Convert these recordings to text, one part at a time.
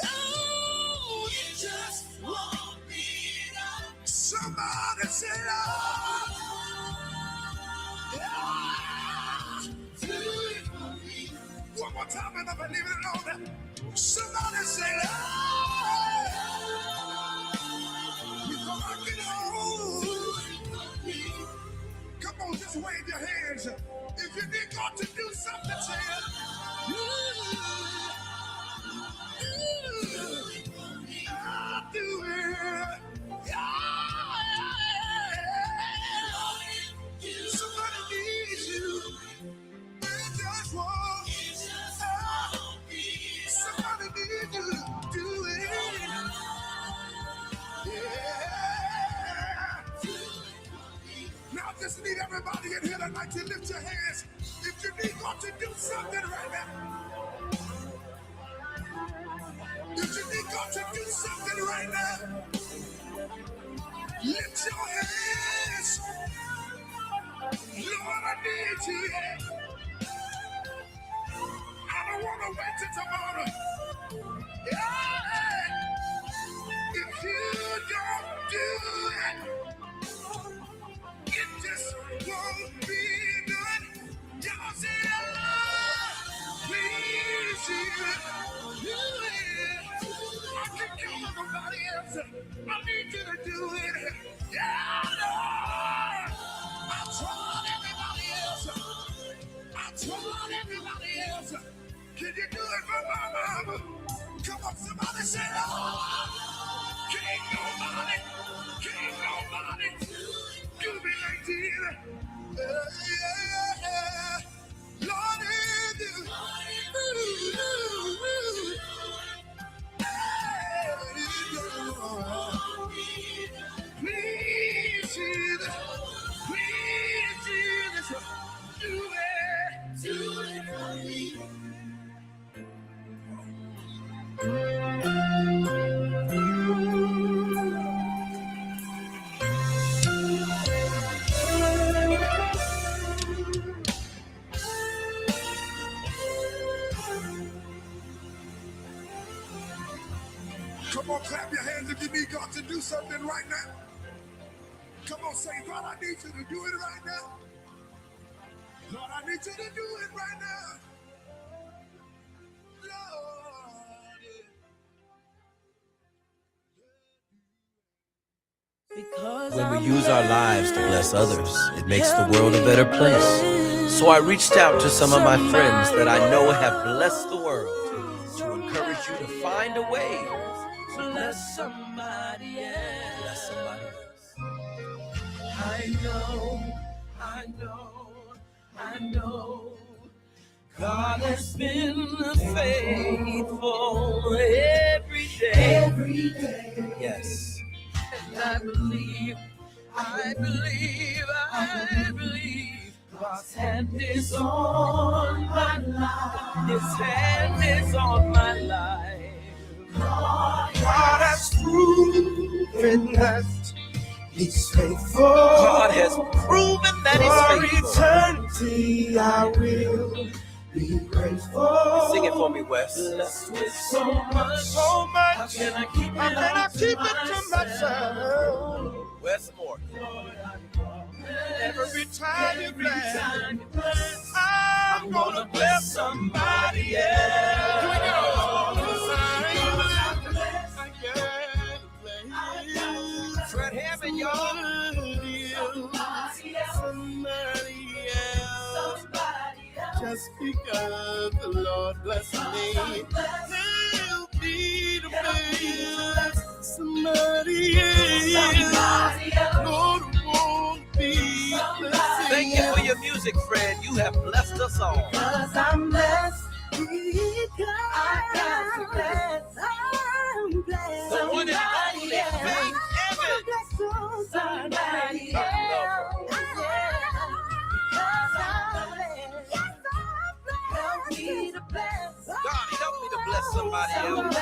Oh, it just won't be done. Somebody say, oh, yeah. Do it for me. One more time and I believe it alone. Somebody say, oh, you know I can hold. Come on, just wave your hands. If you need God to do something, say it. I'll do it. Somebody needs you. It just won't. Somebody needs you to do it. Yeah. Now I just need everybody in here tonight to lift your hands. If you need God to do something right now. If you need God to do something right now, lift your hands. Lord, I need you. I don't want to wait till tomorrow. Yeah. If you don't do it, it just won't be done. Y'all say, oh, please, do it. I can count on nobody else. I need you to do it. Yeah, Lord. I tried everybody else. I tried everybody else. Can you do it for my mama? Come on, somebody say, oh, can't nobody do me like this. Yeah. Lord, it do. Please, Jesus. Please, Jesus. Do it for me. Come on, clap your hands if you need God to do something right now. Come on, say, God, I need you to do it right now. Lord, I need you to do it right now. Lord. When we use our lives to bless others, it makes the world a better place. So I reached out to some of my friends that I know have blessed the world to encourage you to find a way to bless somebody else. Bless somebody else. I know. God has been faithful every day. Yes. And I believe God's hand is on my life. His hand is on my life. God has proven that He's faithful. God has proven that He's faithful. For eternity I will be grateful. Sing it for me, Wes. Blessed with so much. How can I keep it to myself? Wes more. Every time you bless, I'm gonna bless somebody else. Here we go. Fred Hammond, y'all. Somebody else. Just because the Lord bless me, help me to bless somebody else. Lord, won't be blessed. Thank you for your music, Fred. You have blessed us all. Because I'm blessed. I got to bless. I'm blessed. The one and only Faith Evans. Somebody else. God, help me to bless somebody else.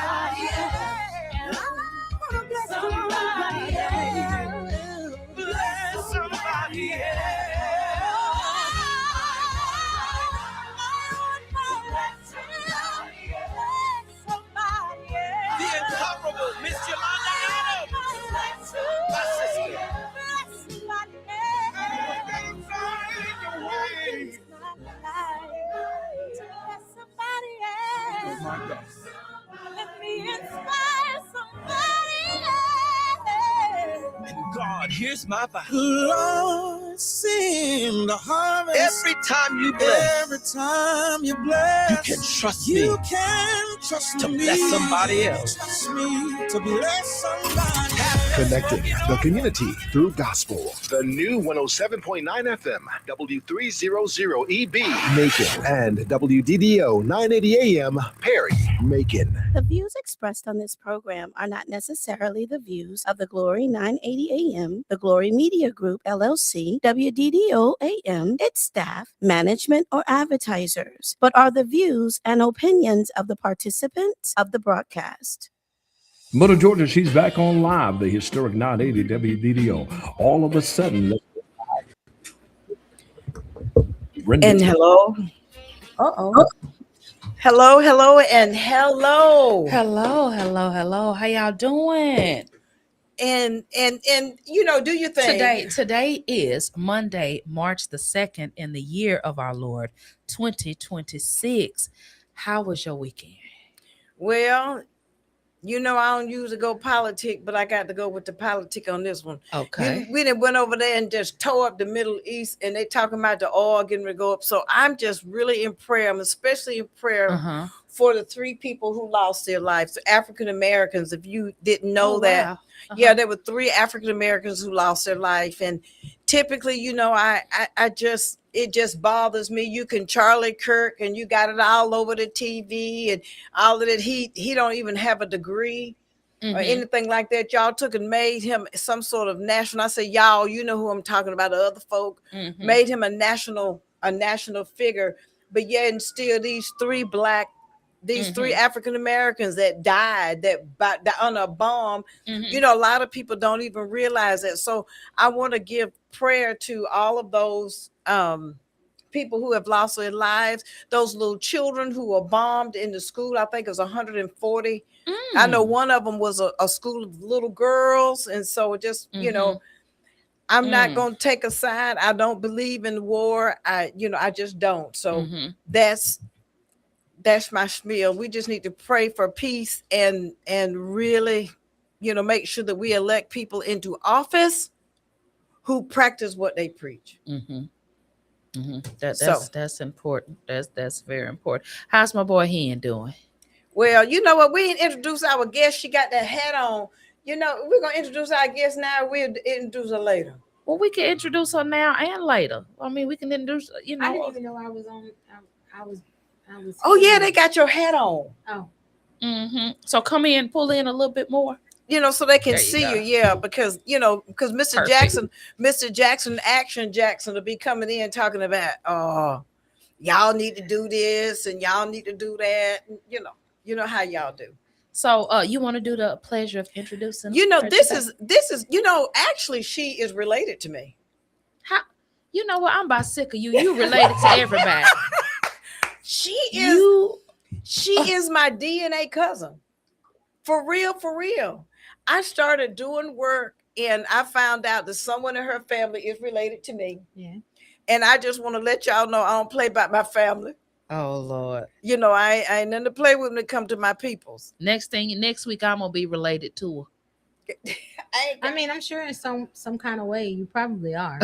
Somebody else. Bless somebody else. My God. Let me inspire somebody else. And God, here's my vow. Lord, send the harvest. Every time you bless, Every time you bless, you can trust me. You can trust to me. bless somebody else. Trust me to bless somebody else. Connecting the community through gospel. The new 107.9 FM, W300EB, Macon, and WDDO 980 AM, Perry, Macon. The views expressed on this program are not necessarily the views of the Glory 980 AM, the Glory Media Group, LLC, WDDO AM, its staff, management, or advertisers, but are the views and opinions of the participants of the broadcast. Mother Georgia, she's back on live, the historic 980 WDDO. All of a sudden, Brenda. And hello. Uh-oh. Hello, hello, and hello. Hello. How y'all doing? And you know, do your thing. Today is Monday, March the 2nd in the year of our Lord, 2026. How was your weekend? Well, you know, I don't usually go politic, but I got to go with the politic on this one. Okay. We done went over there and just tore up the Middle East, and they talking about the oil getting ready to go up. So I'm just really in prayer. I'm especially in prayer for the 3 people who lost their lives, African Americans. If you didn't know that, wow. Yeah, there were 3 African Americans who lost their life, and typically, you know, it just bothers me. You can Charlie Kirk, and you got it all over the TV and all of that. He don't even have a degree or anything like that. Y'all took and made him some sort of national. I say y'all, you know who I'm talking about. The other folk made him a national figure, but yet and still these 3 African Americans that died on a bomb. You know, a lot of people don't even realize that. So I want to give prayer to all of those people who have lost their lives, those little children who were bombed in the school. I think it was 140. I know one of them was a school of little girls. And so just, you know, I'm not going to take a side. I don't believe in war. I just don't. So that's my spiel. We just need to pray for peace and really, you know, make sure that we elect people into office who practice what they preach. That's important. That's very important. How's my boy Hen doing? Well, you know what? We didn't introduce our guest. She got that hat on. You know, we're gonna introduce our guest now. We'll introduce her later. Well, we can introduce her now and later. I mean, we can introduce. You know, I didn't even know I was on. I was. Oh yeah, they got your hat on. Oh. So come in, pull in a little bit more. You know, so they can see you. Yeah, because Mr. Jackson, Action Jackson will be coming in talking about, y'all need to do this and y'all need to do that. And, you know how y'all do. So you want to do the pleasure of introducing? You know, this is actually she is related to me. How? You know what? I'm about sick of you. You related to everybody. She is my DNA cousin. For real. I started doing work and I found out that someone in her family is related to me. Yeah. And I just want to let y'all know I don't play about my family. Oh Lord. You know, I ain't nothing to play with when it come to my peoples. Next week I'm gonna be related to her. I mean, I'm sure in some kind of way you probably are.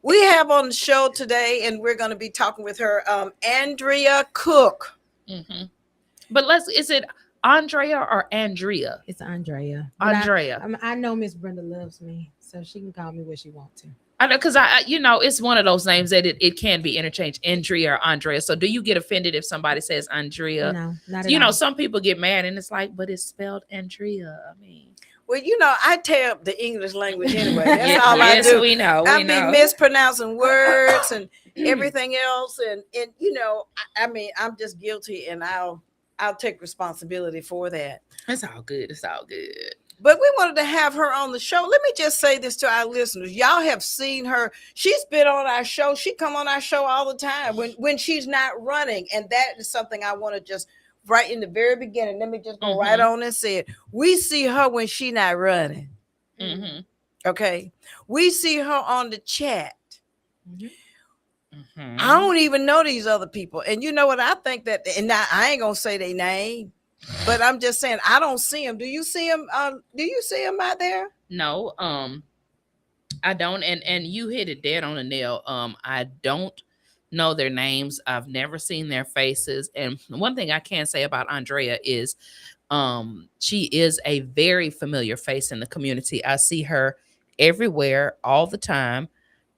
We have on the show today, and we're going to be talking with her, Andrea Cook. But is it Andrea or Andrea? It's Andrea. Andrea. I know Miss Brenda loves me, so she can call me what she wants to. I know, because it's one of those names that it can be interchanged, Andrea or Andrea. So do you get offended if somebody says Andrea? No, not at all. Know, some people get mad and it's like, but it's spelled Andrea. I mean. Well, I tear up the English language anyway. That's all I do. We know. I mean, mispronouncing words and everything else. And I mean, I'm just guilty and I'll take responsibility for that. It's all good. But we wanted to have her on the show. Let me just say this to our listeners. Y'all have seen her. She's been on our show. She come on our show all the time when she's not running. And that is something I want to just right in the very beginning. Let me just go right on and say it. We see her when she not running. Okay. We see her on the chat. Mhm. I don't even know these other people. And you know what? I think that, and I ain't gonna say their name, but I'm just saying I don't see them. Do you see them? Do you see them out there? No, I don't. And you hit it dead on the nail. I don't know their names. I've never seen their faces. And one thing I can say about Andrea is she is a very familiar face in the community. I see her everywhere all the time.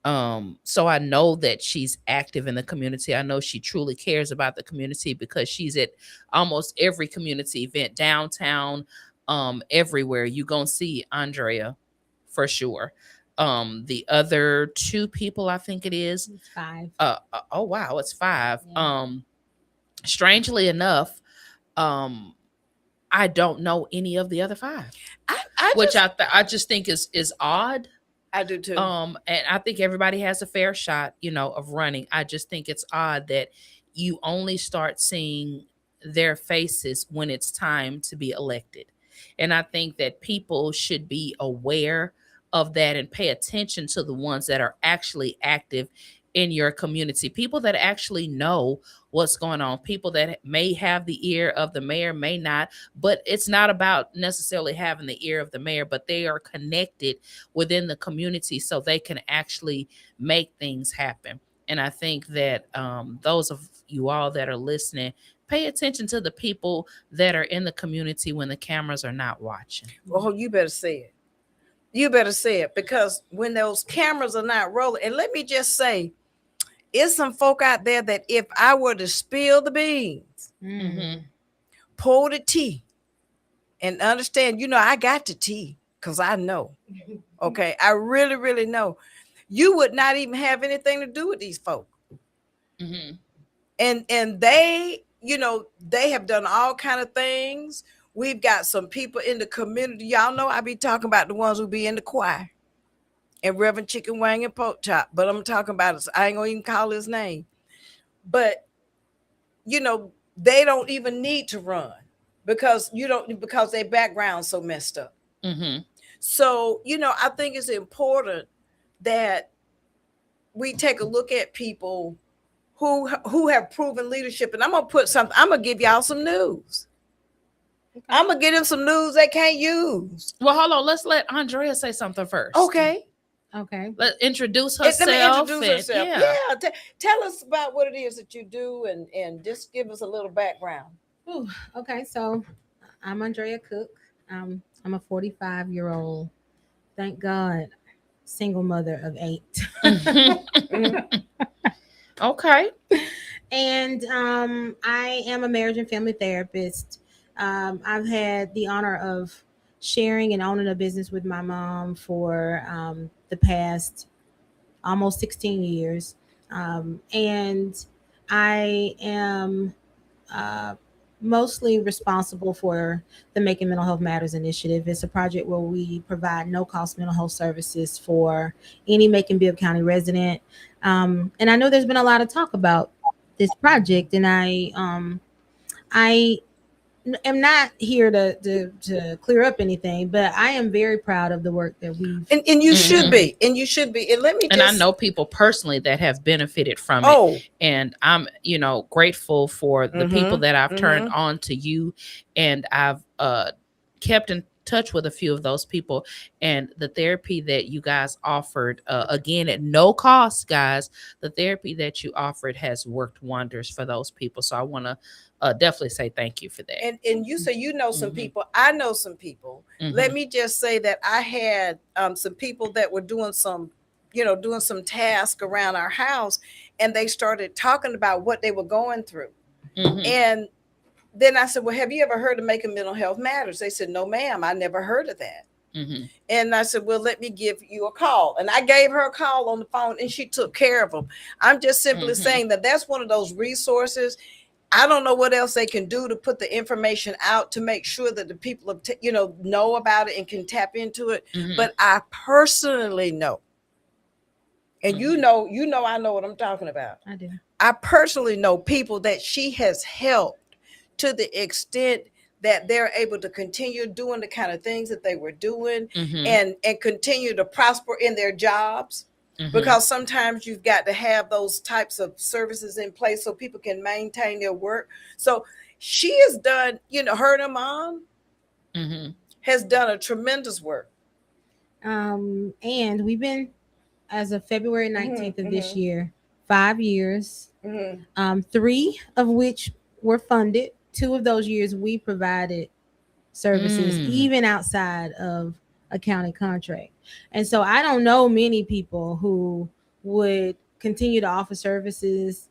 So I know that she's active in the community. I know she truly cares about the community because she's at almost every community event downtown, everywhere. You gonna see Andrea for sure. The other two people, I think it is. It's 5. Oh wow, it's 5. Yeah. Strangely enough, I don't know any of the other 5, which I just think is odd. I do too. And I think everybody has a fair shot, of running. I just think it's odd that you only start seeing their faces when it's time to be elected. And I think that people should be aware of that and pay attention to the ones that are actually active in your community, people that actually know what's going on, people that may have the ear of the mayor, may not, but it's not about necessarily having the ear of the mayor, but they are connected within the community so they can actually make things happen. And I think that those of you all that are listening, pay attention to the people that are in the community when the cameras are not watching. Oh, you better say it. You better say it, because when those cameras are not rolling, and let me just say, it's some folk out there that if I were to spill the beans, pour the tea, and understand, I got the tea because I know. Okay, I really, really know. You would not even have anything to do with these folk. And they, they have done all kind of things. We've got some people in the community. Y'all know I be talking about the ones who be in the choir. And Reverend Chicken Wang and Pork Chop. But I'm talking about, I ain't gonna even call his name. But, they don't even need to run because their background's so messed up. So, I think it's important that we take a look at people who have proven leadership. And I'm gonna give y'all some news. I'm gonna give them some news they can't use. Well, hold on. Let's let Andrea say something first. Okay. Let's introduce herself. Let me introduce herself. Yeah. Tell us about what it is that you do and just give us a little background. Ooh, okay, so I'm Andrea Cook. I'm a 45-year-old, thank God, single mother of 8. Okay. And I am a marriage and family therapist. I've had the honor of sharing and owning a business with my mom for the past almost 16 years. And I am mostly responsible for the Making Mental Health Matters initiative. It's a project where we provide no-cost mental health services for any Macon-Bibb County resident. And I know there's been a lot of talk about this project, and I am not here to clear up anything, but I am very proud of the work that we've and you should be, and let me and I know people personally that have benefited from it, and I'm grateful for the people that I've turned on to you, and I've kept in touch with a few of those people, and the therapy that you guys offered, again at no cost, guys, the therapy that you offered has worked wonders for those people. So I want to definitely say thank you for that. And you say some people. I know some people. Let me just say that I had some people that were doing some task around our house, and they started talking about what they were going through. And then I said, well, have you ever heard of Making Mental Health Matters? They said, no, ma'am, I never heard of that. And I said, well, let me give you a call. And I gave her a call on the phone, and she took care of them. I'm just simply saying that that's one of those resources. I don't know what else they can do to put the information out to make sure that the people know about it and can tap into it. But I personally know, and I know what I'm talking about. I do. I personally know people that she has helped to the extent that they're able to continue doing the kind of things that they were doing and continue to prosper in their jobs. because sometimes you've got to have those types of services in place so people can maintain their work. So she has done, her and her mom has done a tremendous work. And we've been, as of February 19th of this year, 5 years, 3 of which were funded. 2 of those years we provided services, even outside of a county contract. And so I don't know many people who would continue to offer services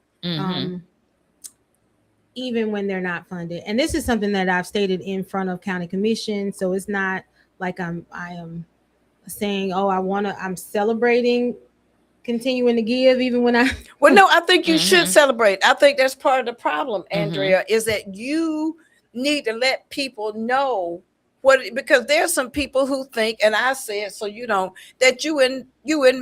even when they're not funded. And this is something that I've stated in front of county commission. So it's not like I am saying, oh, I'm celebrating continuing to give even when I well, no, I think you should celebrate. I think that's part of the problem, Andrea, is that you need to let people know because there's some people who think, and I said so you don't, that you in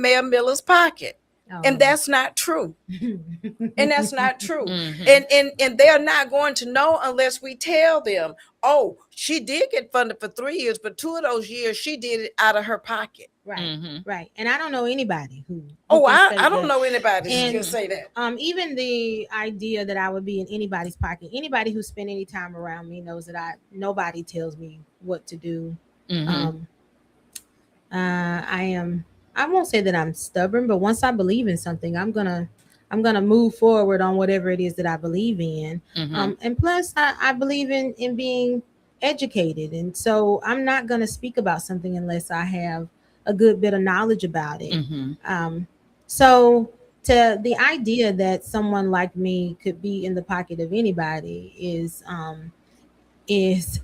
Mayor Miller's pocket. And that's not true. And that's not true. And they're not going to know unless we tell them, oh, she did get funded for 3 years, but 2 of those years she did it out of her pocket. Right. Right. And I don't know anybody who I don't know anybody who can say that. Even the idea that I would be in anybody's pocket, anybody who spent any time around me knows that nobody tells me what to do. I won't say that I'm stubborn, but once I believe in something, I'm gonna move forward on whatever it is that I believe in. And plus, I believe in being educated, and so I'm not gonna speak about something unless I have a good bit of knowledge about it. So to the idea that someone like me could be in the pocket of anybody is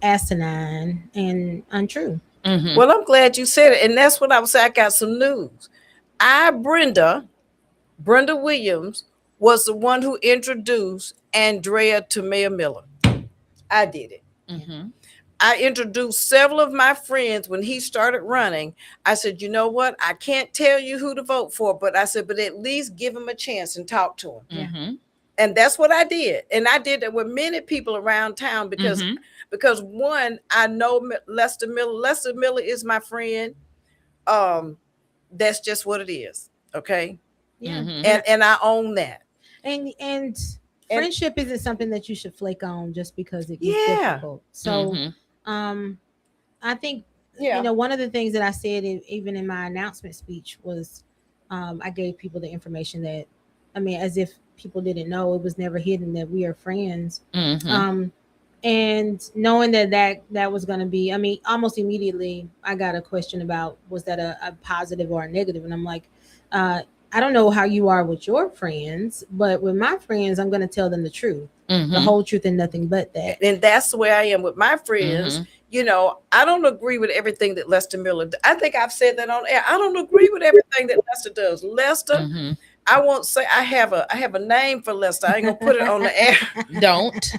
asinine and untrue. Well, I'm glad you said it. And that's what I was saying. I got some news. Brenda Williams was the one who introduced Andrea to Mayor Miller. I did it. I introduced several of my friends when he started running. I said, you know what? I can't tell you who to vote for, but I said, but at least give him a chance and talk to him. And that's what I did. And I did that with many people around town because one, I know Lester Miller. Lester Miller is my friend. That's just what it is. Okay. And I own that. And friendship isn't something that you should flake on just because it gets difficult. So I think one of the things that I said even in my announcement speech was I gave people the information that, as if people didn't know, it was never hidden that we are friends. And knowing that was going to be, almost immediately I got a question about, was that a positive or a negative? And I'm like, I don't know how you are with your friends, but with my friends, I'm going to tell them the truth, the whole truth and nothing but that. And that's the way I am with my friends. I don't agree with everything that Lester Miller does. I think I've said that on air. I don't agree with everything that Lester does. Lester, I won't say I have a name for Lester. I ain't gonna put it on the air. Don't.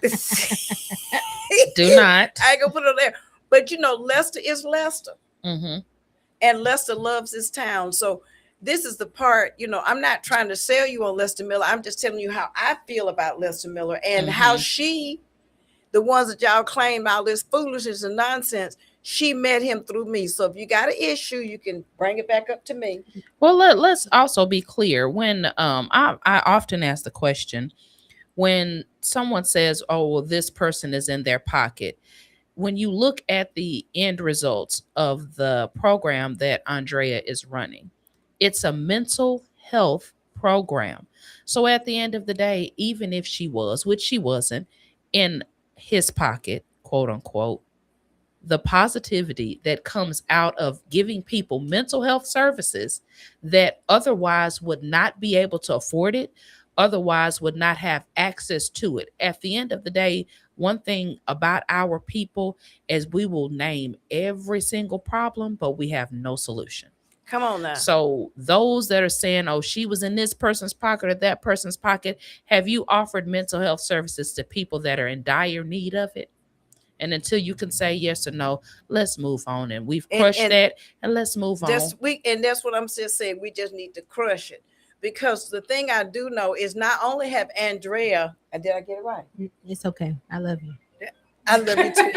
Do not. I ain't gonna put it on there. But Lester is Lester. And Lester loves his town. So this is the part, I'm not trying to sell you on Lester Miller. I'm just telling you how I feel about Lester Miller and how the ones that y'all claim all this foolishness and nonsense, she met him through me. So if you got an issue, you can bring it back up to me. Well, let's also be clear. When I often ask the question, when someone says, oh, well, this person is in their pocket, when you look at the end results of the program that Andrea is running, it's a mental health program. So at the end of the day, even if she was, which she wasn't, in his pocket, quote unquote, the positivity that comes out of giving people mental health services that otherwise would not be able to afford it, otherwise would not have access to it. At the end of the day, one thing about our people is we will name every single problem, but we have no solution. Come on now. So those that are saying, oh, she was in this person's pocket or that person's pocket, have you offered mental health services to people that are in dire need of it? And until you can say yes or no, let's move on. And we've crushed that, and let's move on. That's what I'm just saying. We just need to crush it. Because the thing I do know is not only have Andrea, and did I get it right? It's okay. I love you. I love you too.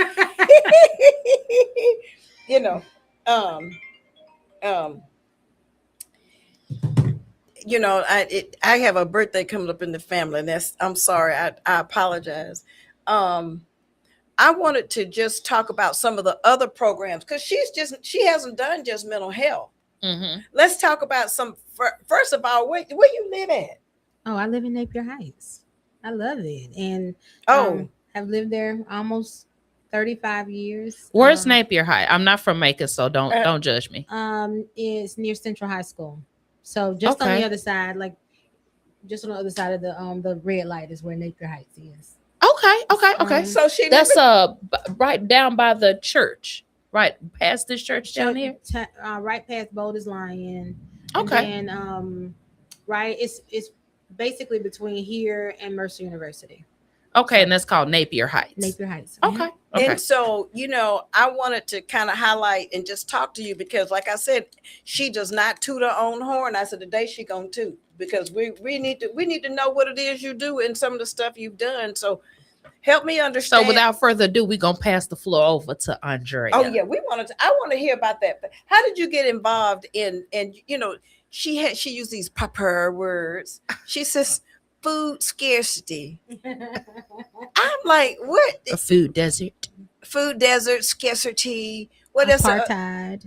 you know, I have a birthday coming up in the family, and I'm sorry, I apologize. I wanted to just talk about some of the other programs because she hasn't done just mental health. Mm-hmm. Let's talk about some. First of all, where you live at? Oh, I live in Napier Heights. I love it, and Oh, have lived there almost 35 years. Where's Napier High? I'm not from Macon, so don't judge me. It's near Central High School, so just on the Okay. other side, like just on the other side of the red light is where Napier Heights is. Okay. so she That's live right down by the church, right past this church down here. Right past Boulders Lion. Okay. And right, it's basically between here and Mercer University. Okay, and that's called Napier Heights. Napier Heights. Okay. And so, you know, I wanted to kind of highlight and just talk to you because, like I said, she does not toot her own horn. I said today she gonna toot because we need to know what it is you do and some of the stuff you've done. So help me understand. So without further ado, we're gonna pass the floor over to Andrea. Oh yeah, I want to hear about that. How did you get involved in? And you know, she used these proper words. She says food scarcity. I'm like, what? A food desert. Food desert scarcity. What is apartheid?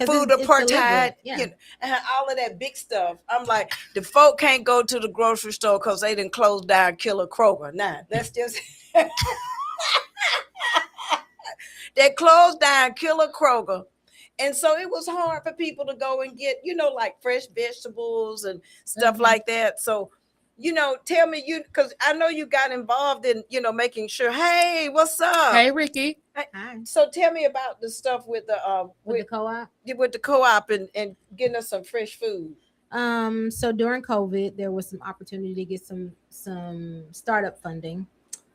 Food apartheid. Yeah. You know, and all of that big stuff. I'm like, the folk can't go to the grocery store because they didn't close down Killer Kroger. Nah, that's just they closed down Killer Kroger. And so it was hard for people to go and get, you know, like fresh vegetables and stuff like that. So, you know, tell me because I know you got involved in, you know, making sure, hey, what's up? Hey, Ricky. Hi. So tell me about the stuff with the With the co-op. With the co-op and getting us some fresh food. So during COVID, there was some opportunity to get some startup funding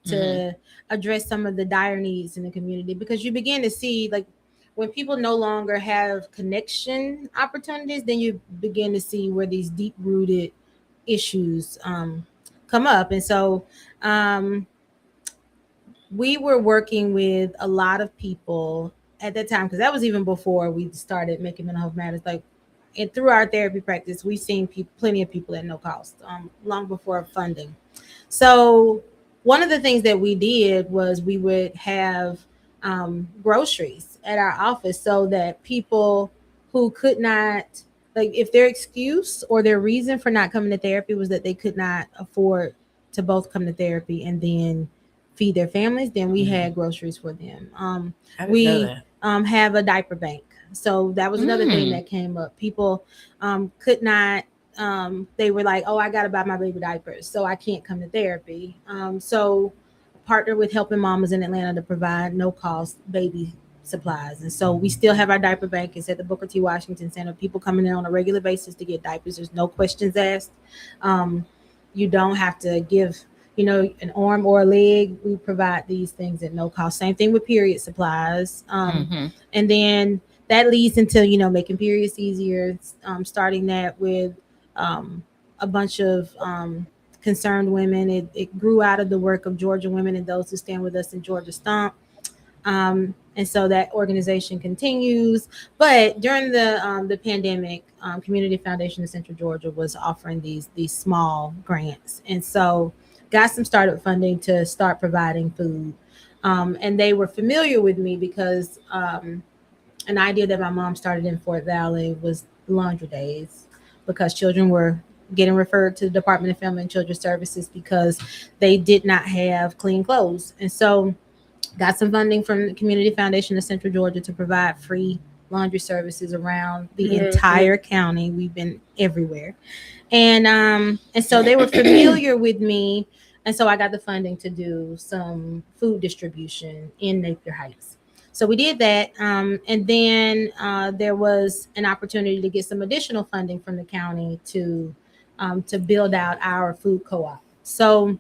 to address some of the dire needs in the community, because you begin to see, like, when people no longer have connection opportunities, then you begin to see where these deep rooted issues come up. And so we were working with a lot of people at that time, because that was even before we started making mental health matters. Like, and through our therapy practice, we've seen plenty of people at no cost, long before funding. So one of the things that we did was we would have groceries at our office so that people who could not, like, if their excuse or their reason for not coming to therapy was that they could not afford to both come to therapy and then feed their families, then we had groceries for them. We have a diaper bank. So that was another thing that came up. People could not, they were like, oh, I got to buy my baby diapers, so I can't come to therapy. So partner with Helping Mamas in Atlanta to provide no cost baby supplies. And so we still have our diaper bank. It's at the Booker T. Washington Center. People coming there on a regular basis to get diapers. There's no questions asked. You don't have to give, you know, an arm or a leg. We provide these things at no cost. Same thing with period supplies. And then that leads into, you know, making periods easier, starting that with a bunch of concerned women. It grew out of the work of Georgia Women and Those Who Stand With Us in Georgia Stomp. And so that organization continues. But during the pandemic, Community Foundation of Central Georgia was offering these small grants. And so got some startup funding to start providing food. And they were familiar with me because an idea that my mom started in Fort Valley was laundry days, because children were getting referred to the Department of Family and Children's Services because they did not have clean clothes. And so got some funding from the Community Foundation of Central Georgia to provide free laundry services around the entire county. We've been everywhere. And so they were familiar with me. And so I got the funding to do some food distribution in Napier Heights. So we did that. And then there was an opportunity to get some additional funding from the county to build out our food co-op. So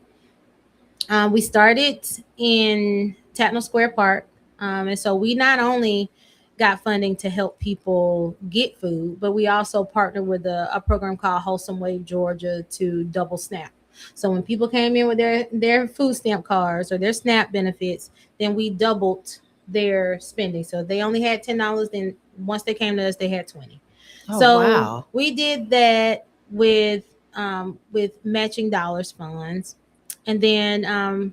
we started in Tatnall Square Park. And so we not only got funding to help people get food, but we also partnered with a program called Wholesome Wave Georgia to double SNAP. So when people came in with their food stamp cards or their SNAP benefits, then we doubled their spending. So they only had $10, then once they came to us, they had $20. Oh, so wow. we did that with matching dollars funds, and then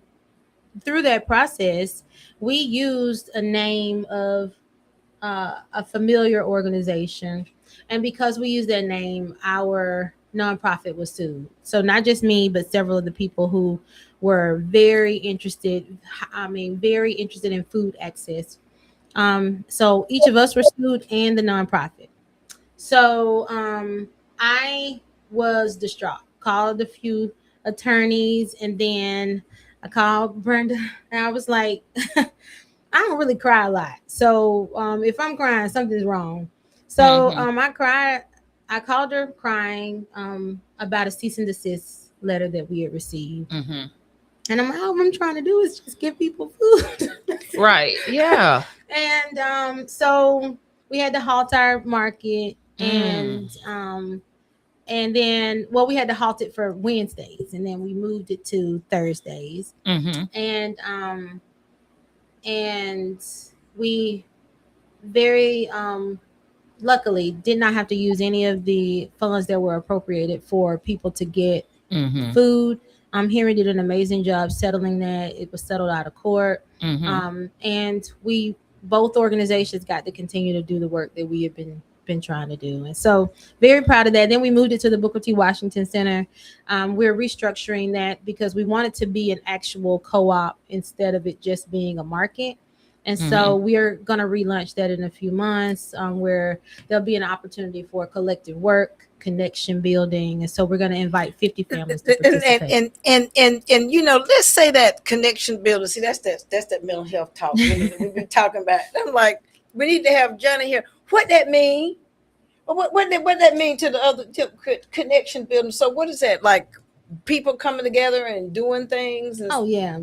through that process, we used a name of a familiar organization, and because we used that name, our nonprofit was sued. So not just me, but several of the people who were very interested. I mean, very interested in food access. So each of us were sued, and the nonprofit. So I was distraught. Called a few attorneys, and then I called Brenda, and I was like, I don't really cry a lot. So if I'm crying, something's wrong. So I cried. I called her crying about a cease and desist letter that we had received. And I'm like, all I'm trying to do is just give people food. Right. Yeah. And so we had to halt our market, and then we had to halt it for Wednesdays, and then we moved it to Thursdays. And we very luckily did not have to use any of the funds that were appropriated for people to get food. Henry did an amazing job settling that. It was settled out of court. And we both organizations got to continue to do the work that we have been trying to do. And so very proud of that. Then we moved it to the Booker T. Washington Center. We're restructuring that because we want it to be an actual co-op instead of it just being a market. And so we are going to relaunch that in a few months, where there'll be an opportunity for collective work, connection building. And so we're going to invite 50 families to participate. And you know, let's say that connection building. See, that's that mental health talk we've been talking about. I'm like, we need to have Johnny here. What that mean? What that mean to the other connection building? So what is that, like? People coming together and doing things? Oh yeah.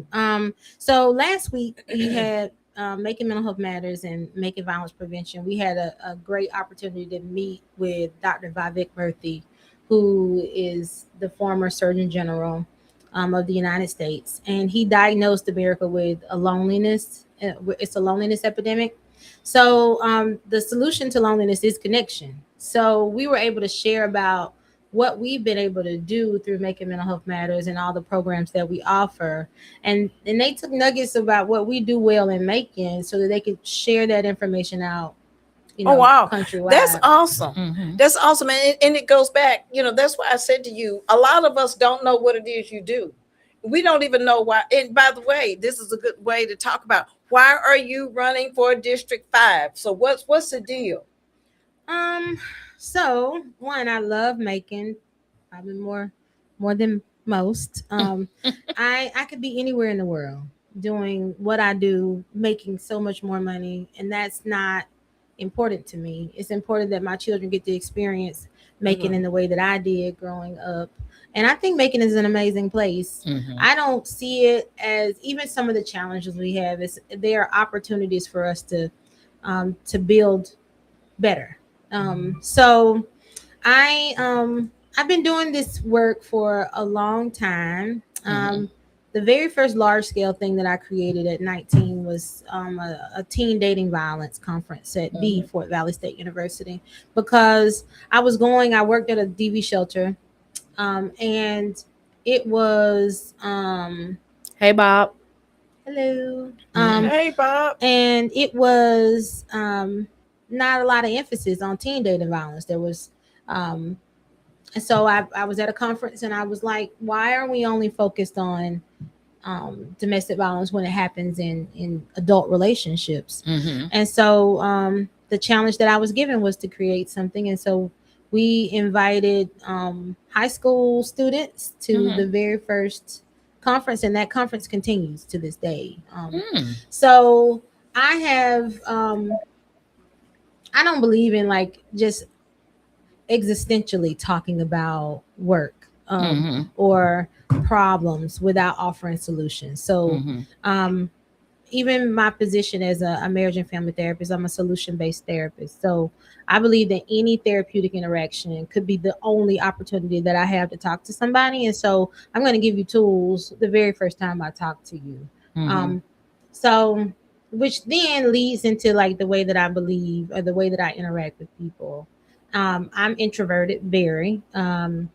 So last week we had Making Mental Health Matters and Making Violence Prevention. We had a great opportunity to meet with Dr. Vivek Murthy, who is the former Surgeon General of the United States, and he diagnosed America with a loneliness. It's a loneliness epidemic. So the solution to loneliness is connection. So we were able to share about what we've been able to do through Making Mental Health Matters and all the programs that we offer. And they took nuggets about what we do well in Macon so that they could share that information out, you know, countrywide. That's awesome. That's awesome. And it goes back, you know, that's why I said to you, a lot of us don't know what it is you do. We don't even know why. And by the way, this is a good way to talk about, why are you running for District 5? So what's the deal? So one, I love Macon, probably more than most. I could be anywhere in the world doing what I do, making so much more money, and that's not important to me. It's important that my children get to experience Macon in the way that I did growing up. And I think Macon is an amazing place. I don't see it as, even some of the challenges we have, there are opportunities for us to build better. So I've been doing this work for a long time. The very first large scale thing that I created at 19 was a teen dating violence conference at the Fort Valley State University, because I worked at a DV shelter, and it was Hey Bob. Hello. Hey Bob. And it was not a lot of emphasis on teen dating violence. There was and so I was at a conference, and I was like, why are we only focused on domestic violence when it happens in adult relationships? And so the challenge that I was given was to create something. And so we invited high school students to the very first conference, and that conference continues to this day. So I have I don't believe in like just existentially talking about work or problems without offering solutions. So even my position as a marriage and family therapist, I'm a solution-based therapist. So I believe that any therapeutic interaction could be the only opportunity that I have to talk to somebody. And so I'm going to give you tools the very first time I talk to you. So which then leads into like the way that I believe or the way that I interact with people. I'm introverted, very. I'm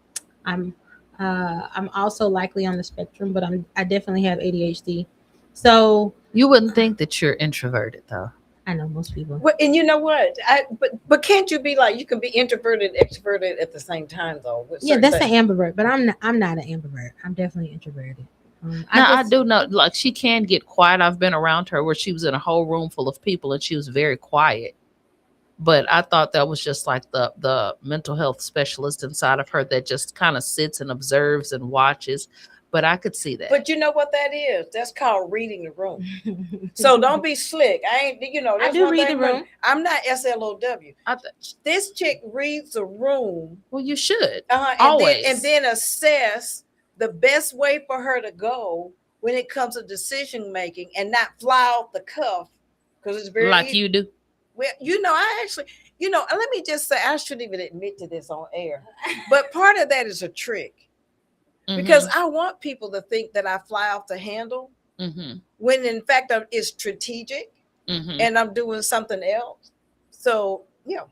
also likely on the spectrum, but I definitely have ADHD. So You wouldn't think that you're introverted though. I know most people. Well, and you know what? But can't you be like, you can be introverted and extroverted at the same time though? With Yeah, certain that's things? an ambivert, but I'm not an ambivert. I'm definitely introverted. Now I do know, like, she can get quiet. I've been around her where she was in a whole room full of people and she was very quiet. But I thought that was just like the mental health specialist inside of her that just kind of sits and observes and watches. But I could see that. But you know what that is? That's called reading the room. So don't be slick. I ain't, you know. I do read the room. I'm not SLOW. This chick reads the room. Well, you should always, and then assess the best way for her to go when it comes to decision making, and not fly off the cuff, because it's very like you do. Well, you know, I actually, you know, let me just say, I shouldn't even admit to this on air, but part of that is a trick. Because I want people to think that I fly off the handle, when in fact it's strategic, and I'm doing something else. So yeah.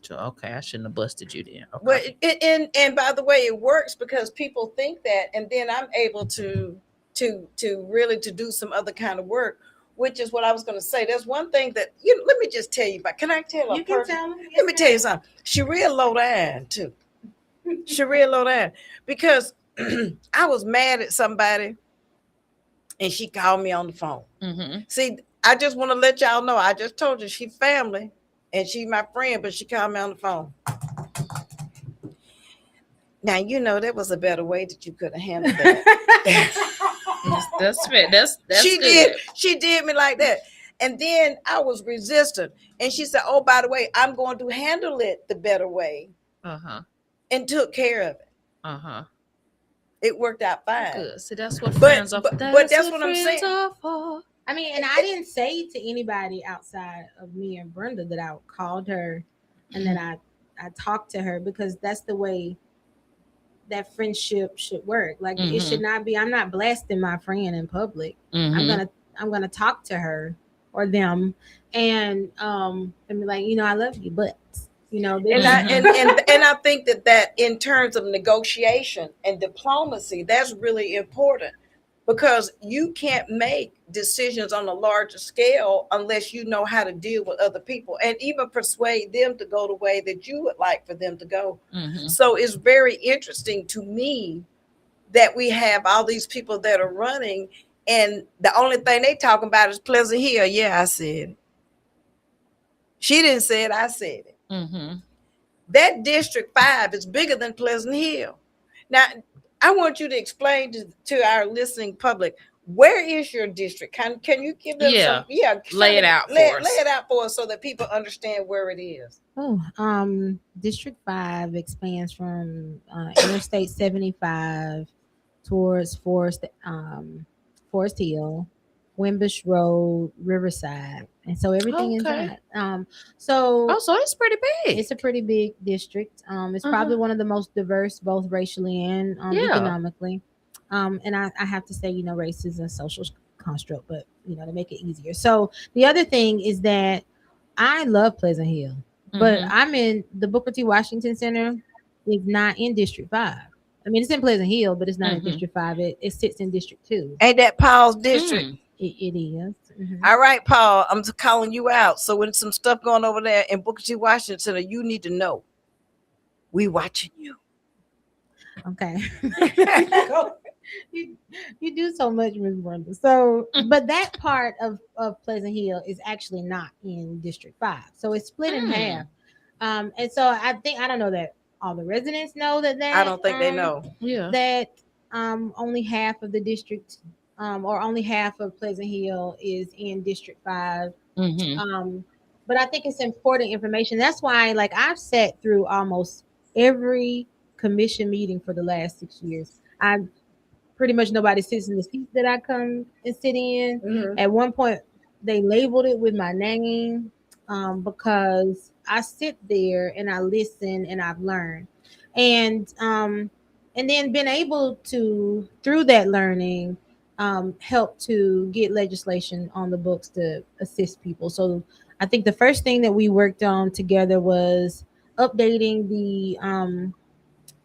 So okay, I shouldn't have busted you then. Okay. But and by the way, it works because people think that, and then I'm able to really to do some other kind of work, which is what I was going to say. There's one thing that, you know, let me just tell you about. Can I tell you? Can tell me. Let me tell you something. She real low down too. She real low down because I was mad at somebody and she called me on the phone. See, I just want to let y'all know, I just told you she family and she my friend, but she called me on the phone. Now, you know, there was a better way that you could have handled that. That's fair. That's she good. She did me like that. And then I was resistant. And she said, oh, by the way, I'm going to handle it the better way. And took care of it. It worked out fine. Good. So that's what friends are for. But that's what I'm saying. I mean, and I didn't say to anybody outside of me and Brenda that I called her and that I talked to her, because that's the way that friendship should work. Like it should not be, I'm not blasting my friend in public. I'm gonna talk to her or them and be like, you know, I love you, but you know, and I think that in terms of negotiation and diplomacy, that's really important, because you can't make decisions on a larger scale unless you know how to deal with other people and even persuade them to go the way that you would like for them to go. So it's very interesting to me that we have all these people that are running, and the only thing they talking about is Pleasant Hill. Yeah, I said it. She didn't say it, I said it. That District 5 is bigger than Pleasant Hill. Now, I want you to explain to our listening public, where is your district? Can you give them lay it out for us. Lay it out for us so that people understand where it is. District 5 expands from Interstate 75 towards Forest Hill, Wimbush Road, Riverside, and so everything is that. So it's pretty big. It's a pretty big district. It's probably one of the most diverse, both racially and economically. And I have to say, you know, race is a social construct, but you know, to make it easier. So the other thing is that I love Pleasant Hill, but I'm in the Booker T. Washington Center. Is not in District 5. I mean, it's in Pleasant Hill, but it's not in District 5. It sits in District 2. Ain't that Paul's district? It is. All right, Paul, I'm calling you out. So when some stuff going over there in Booker T. Washington Center, you need to know. We watching you. Okay. You do so much, Ms. Brenda. So, but that part of Pleasant Hill is actually not in District 5. So it's split in half. And so I don't know that all the residents know that. I don't think they know. That only half of the district or only half of Pleasant Hill is in District 5. But I think it's important information. That's why, like, I've sat through almost every commission meeting for the last 6 years. Pretty much nobody sits in the seat that I come and sit in. At one point, they labeled it with my name because I sit there and I listen and I've learned. And then been able to, through that learning, help to get legislation on the books to assist people. So I think the first thing that we worked on together was updating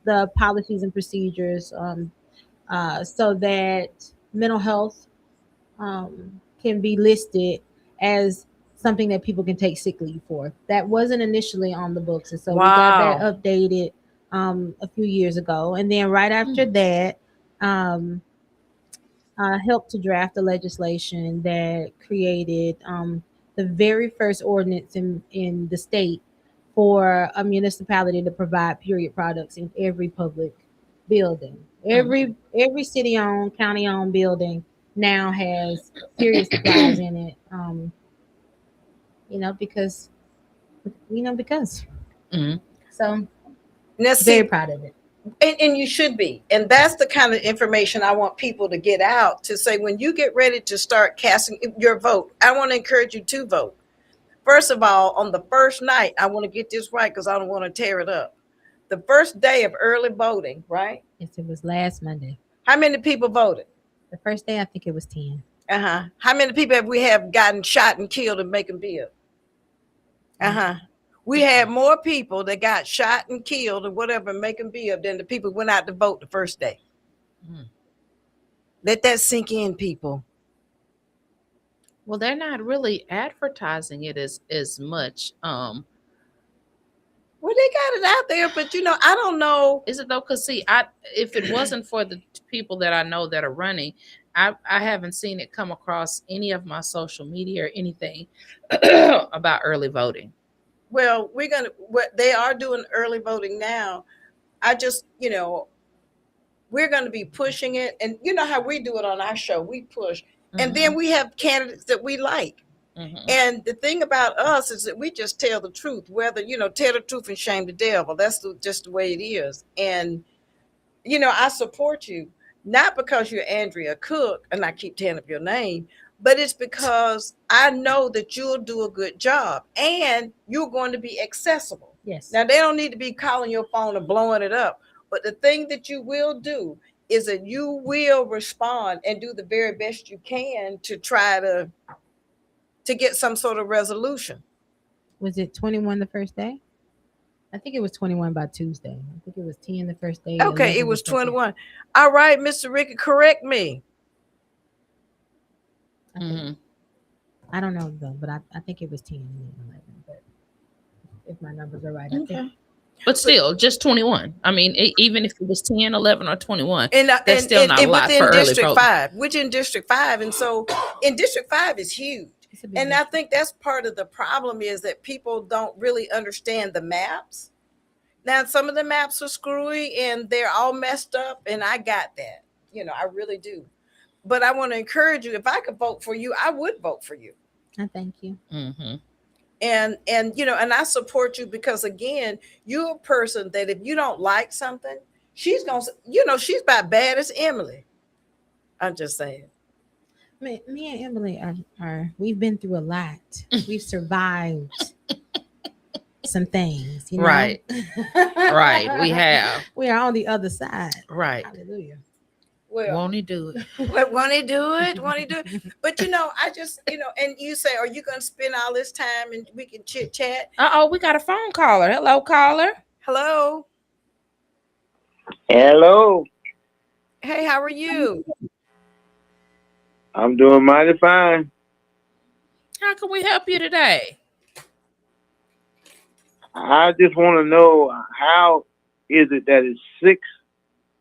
the policies and procedures so that mental health can be listed as something that people can take sick leave for. That wasn't initially on the books, and so we got that Wow. updated a few years ago. And then right after that, helped to draft the legislation that created the very first ordinance in the state for a municipality to provide period products in every public building. Every city-owned, county-owned building now has period supplies in it. Because because. Mhm. So Now, very see, proud of it. and you should be. And that's the kind of information I want people to get out, to say, when you get ready to start casting your vote, I want to encourage you to vote. First of all, on the first night, I want to get this right because I don't want to tear it up. The first day of early voting, right? Yes, it was last Monday. How many people voted? The first day, I think it was 10. How many people have we gotten shot and killed in Macon Bibb? We had more people that got shot and killed or whatever in Macon Bibb than the people who went out to vote the first day. Let that sink in, people. Well, they're not really advertising it as much. Well, they got it out there, but I don't know. Is it though? Because see, if it wasn't for the people that I know that are running, I haven't seen it come across any of my social media or anything about early voting. Well, they are doing early voting now. I just, we're going to be pushing it. And you know how we do it on our show, we push. And then we have candidates that we like. And the thing about us is that we just tell the truth, whether, tell the truth and shame the devil. That's just the way it is. And, I support you, not because you're Andrea Cook and I keep tearing up your name, but it's because I know that you'll do a good job and you're going to be accessible. Yes. Now, they don't need to be calling your phone and blowing it up. But the thing that you will do is that you will respond and do the very best you can to try to get some sort of resolution. Was it 21 the first day? I think it was 21 by Tuesday. I think it was 10 the first day. Okay, it was 21. All right, Mr. Ricky, correct me. I don't know though, but I think it was 10 and 11. But if my numbers are right, I think. But still, just 21. I mean, even if it was 10, 11, or 21, that's still not a lot for early District voting. 5, which in District 5. And so in District 5 is huge. And I think that's part of the problem, is that people don't really understand the maps. Now, some of the maps are screwy and they're all messed up. And I got that, I really do. But I want to encourage you, if I could vote for you, I would vote for you. I thank you. And and I support you because, again, you're a person that if you don't like something, she's she's about bad as Emily. I'm just saying. Me and Emily are we've been through a lot. We've survived some things, Right. Right. We have. We are on the other side. Right. Hallelujah. Well, won't he do it? Won't he do it? Won't he do it? But I just, and you say, are you going to spend all this time and we can chit chat? We got a phone caller. Hello, caller. Hello. Hello. Hey, how are you? I'm doing mighty fine. How can we help you today? I just want to know, how is it that it's 6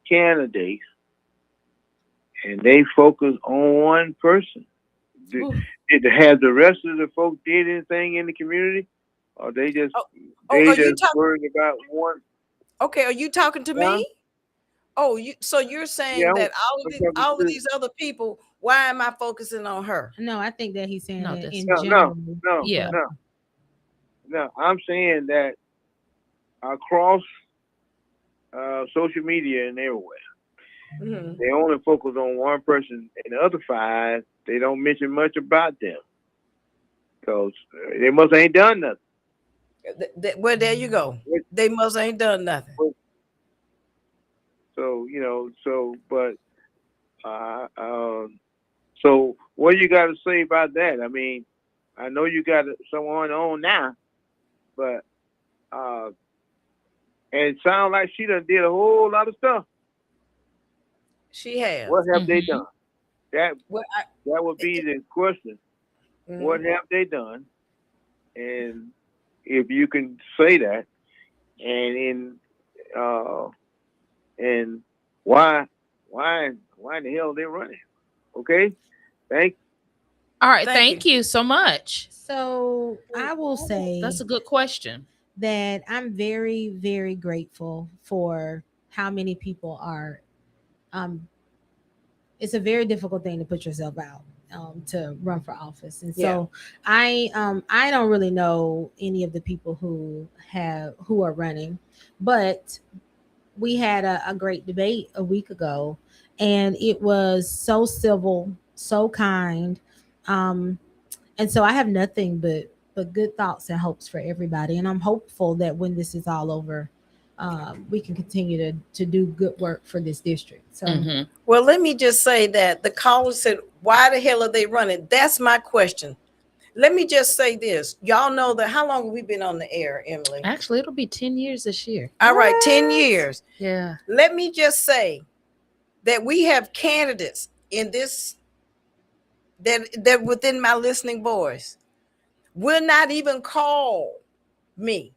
candidates and they focus on one person? Have the rest of the folks did anything in the community, or they just worried about one? Okay, are you talking to me? Oh, so you're saying that all of these other people, why am I focusing on her? No, I think that he's saying that in general. No. No, I'm saying that across social media and everywhere, they only focus on one person, and the other 5, they don't mention much about them because they must ain't done nothing. Well, there you go. They must ain't done nothing. So so what do you got to say about that? I mean, I know you got someone on now, but And it sounds like she done did a whole lot of stuff. She has. What have they done? That would be the question. What have they done? And if you can say that, and why in the hell are they running? Okay, thank you. All right, thank you so much. So I will say that's a good question. That I'm very, very grateful for how many people are. It's a very difficult thing to put yourself out to run for office, and so I don't really know any of the people who are running, but we had a great debate a week ago, and it was so civil, so kind, and so I have nothing but good thoughts and hopes for everybody, and I'm hopeful that when this is all over, we can continue to do good work for this district. So, well, let me just say that the caller said, "Why the hell are they running?" That's my question. Let me just say this: y'all know that how long have we been on the air, Emily? Actually, it'll be 10 years this year. All right, 10 years. Yeah. Let me just say that we have candidates in this that within my listening voice will not even call me,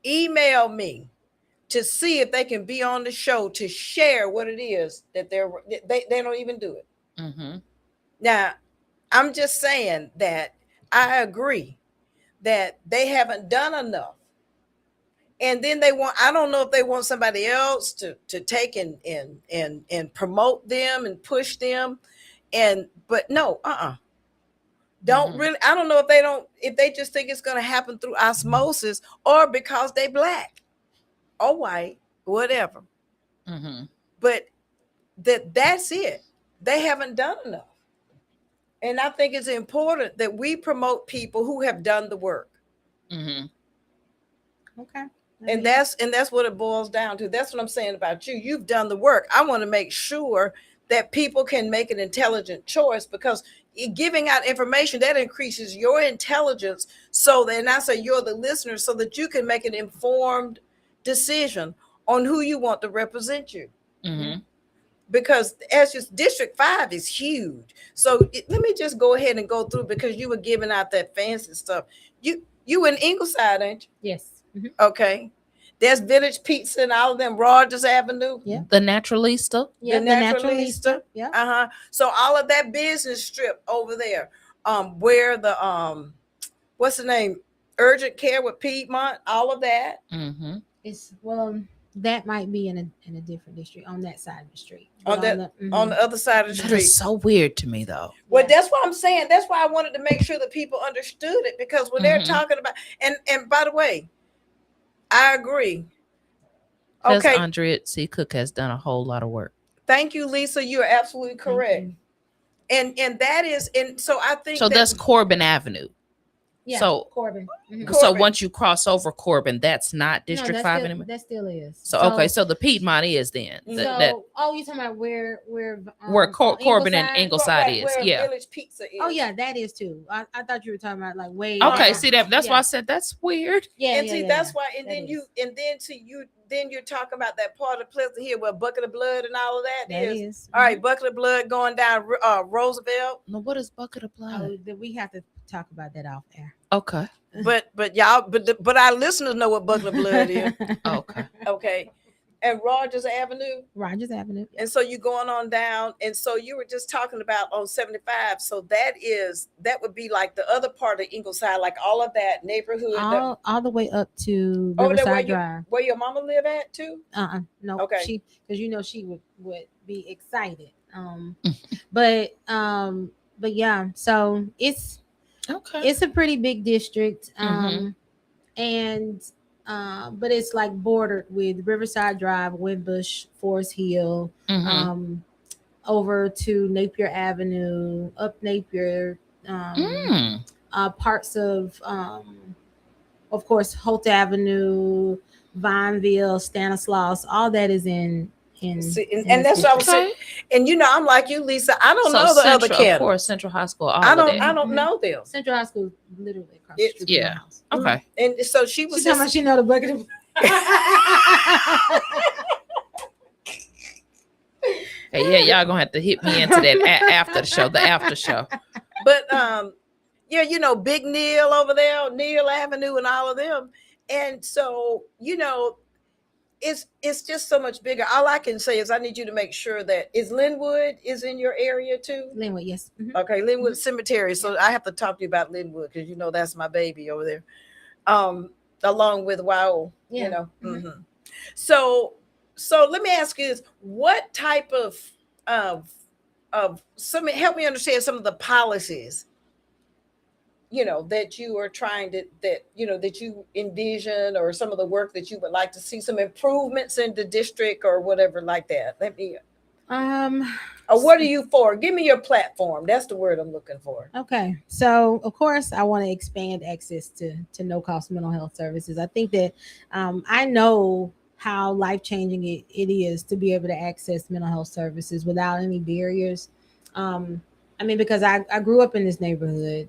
email me to see if they can be on the show to share what it is that they don't even do it. Now, I'm just saying that I agree that they haven't done enough. And then I don't know if they want somebody else to take and promote them and push them. But no, don't really. I don't know if they just think it's going to happen through osmosis or because they black or white, whatever. But that's it. They haven't done enough. And I think it's important that we promote people who have done the work. Okay. And that's what it boils down to. That's what I'm saying about you. You've done the work. I want to make sure that people can make an intelligent choice, because giving out information that increases your intelligence. So then I say you're the listener, so that you can make an informed decision on who you want to represent you. Because as just District 5 is huge. So let me just go ahead and go through, because you were giving out that fancy stuff. You in Ingleside, ain't you? Yes. Okay. There's Village Pizza and all of them, Rogers Avenue. Yeah. The Naturalista. Yeah, the Naturalista. Yeah. So all of that business strip over there, where the what's the name? Urgent Care with Piedmont, all of that. It's that might be in a different district on that side of the street. On the other side of the street. That is so weird to me, though. Well, that's what I'm saying. That's why I wanted to make sure that people understood it, because when they're talking about and by the way, I agree. Okay. Andrea C. Cook has done a whole lot of work. Thank you, Lisa. You are absolutely correct. And that is, and so I think that's Corbin Avenue. Yeah, so Corbin. So once you cross over Corbin, that's not District 5 anymore. That still is. So okay, so the Piedmont is then. You're talking about where Corbin and Ingleside is. Where Yeah. Village Pizza is. Oh yeah, that is too. I thought you were talking about like way. Okay, see that's why I said that's weird. Yeah, and see that's why. And then you're talking about that part of Pleasant Hill where Bucket of Blood and all of that is. All right, Bucket of Blood going down Roosevelt. No, what is Bucket of Blood? We have to talk about that off air. Okay. But y'all, but our listeners know what Bucket of Blood is. Okay. Okay. And Rogers Avenue. And so you're going on down. And so you were just talking about on 75. So that would be like the other part of Ingleside, like all of that neighborhood. All the way up to Riverside Drive. Where your mama live at too? No. Okay. Because she would be excited. But yeah, so it's a pretty big district. And but it's like bordered with Riverside Drive, Windbush, Forest Hill, over to Napier Avenue, up Napier, parts of course, Holt Avenue, Vineville, Stanislaus, all that is in. And that's what I was saying. And I'm like you, Lisa. I don't know the other candidates. Of course, Central High School. I don't know them. Central High School, literally across the street from my house. Okay. And so she was talking about she know the Bucket of Hey, yeah, y'all gonna have to hit me into that after the show, the after show. But yeah, you know, Big Neil over there, Neil Avenue, and all of them. And so, you know, it's just so much bigger. All I can say is I need you to make sure that is Linwood is in your area too. Linwood, yes. Mm-hmm. Okay, Linwood Cemetery. So I have to talk to you about Linwood because you know that's my baby over there. Along with WOW, Yeah. you know. Mm-hmm. So let me ask you this: what type of some help me understand some of the policies, you know, that you are trying to that you envision, or some of the work that you would like to see some improvements in the district or whatever like that. Let me or what are you for? Give me your platform. That's the word I'm looking for. Okay. So of course I want to expand access to no-cost mental health services. I think that I know how life-changing it is to be able to access mental health services without any barriers. I mean, because I grew up in this neighborhood.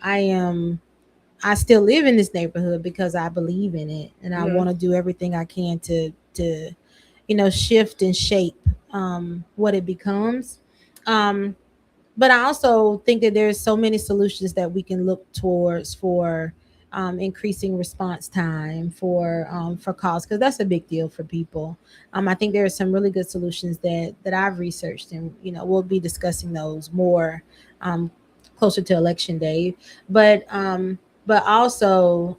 I still live in this neighborhood because I believe in it, and I want to do everything I can to you know, shift and shape what it becomes. But I also think that there's so many solutions that we can look towards for increasing response time for calls, because that's a big deal for people. I think there are some really good solutions that I've researched, and you know, we'll be discussing those more closer to election day. But also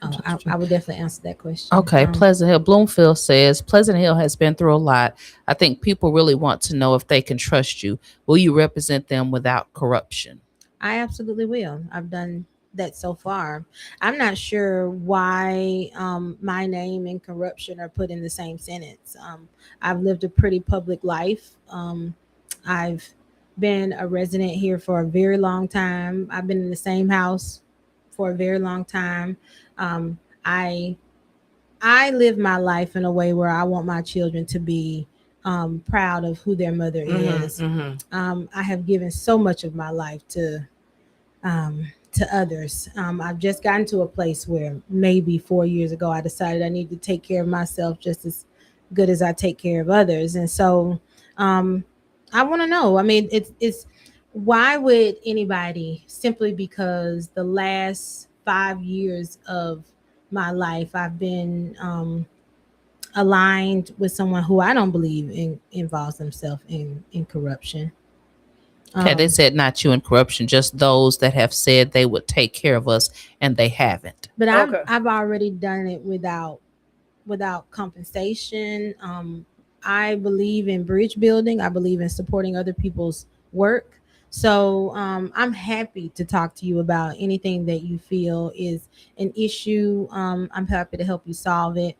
I would definitely answer that question. Okay, Pleasant Hill. Bloomfield says Pleasant Hill has been through a lot. I think people really want to know if they can trust you. Will you represent them without corruption? I absolutely will. I've done that so far. I'm not sure why my name and corruption are put in the same sentence. I've lived a pretty public life. I've been a resident here for a very long time. I've been in the same house for a very long time. I live my life in a way where I want my children to be proud of who their mother is. I have given so much of my life to others. I've just gotten to a place where maybe 4 years ago I decided I need to take care of myself just as good as I take care of others. And so I want to know. I mean, it's why would anybody, simply because the last 5 years of my life I've been aligned with someone who I don't believe involves themselves in corruption. Okay, they said not you in corruption, just those that have said they would take care of us and they haven't. But I've already done it without compensation. I believe in bridge building. I believe in supporting other people's work. So I'm happy to talk to you about anything that you feel is an issue. I'm happy to help you solve it.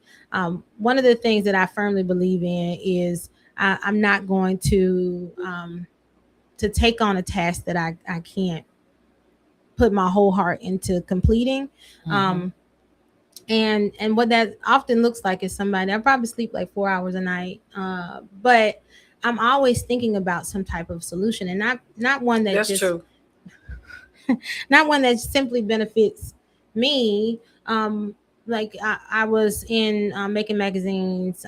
One of the things that I firmly believe in is I'm not going to take on a task that I can't put my whole heart into completing. And what that often looks like is somebody, I probably sleep like 4 hours a night, but I'm always thinking about some type of solution, and not one that That's just true. not one that simply benefits me. Like I was in Making Magazine's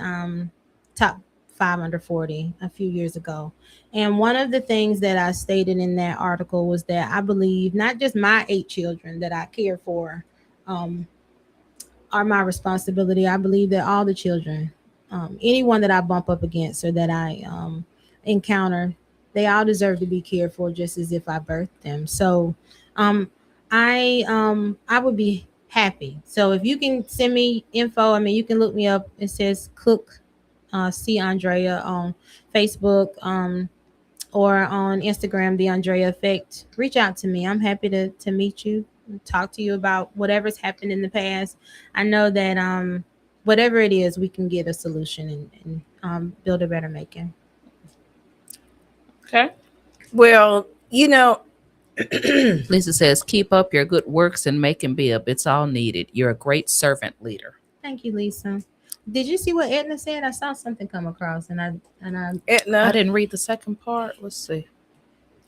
top 5 under 40 a few years ago, and one of the things that I stated in that article was that I believe not just my 8 children that I care for are my responsibility. I believe that all the children, anyone that I bump up against or that I encounter, they all deserve to be cared for just as if I birthed them. So I would be happy. So if you can send me info, I mean, you can look me up. It says Cook C. Andrea on Facebook or on Instagram, The Andrea Effect. Reach out to me. I'm happy to meet you, talk to you about whatever's happened in the past. I know that whatever it is, we can get a solution and build a better Macon. Okay. Well, you know, Lisa says, keep up your good works and make him be up. It's all needed. You're a great servant leader. Thank you, Lisa. Did you see what Edna said? I saw something come across, and I Edna, I didn't read the second part. Let's see.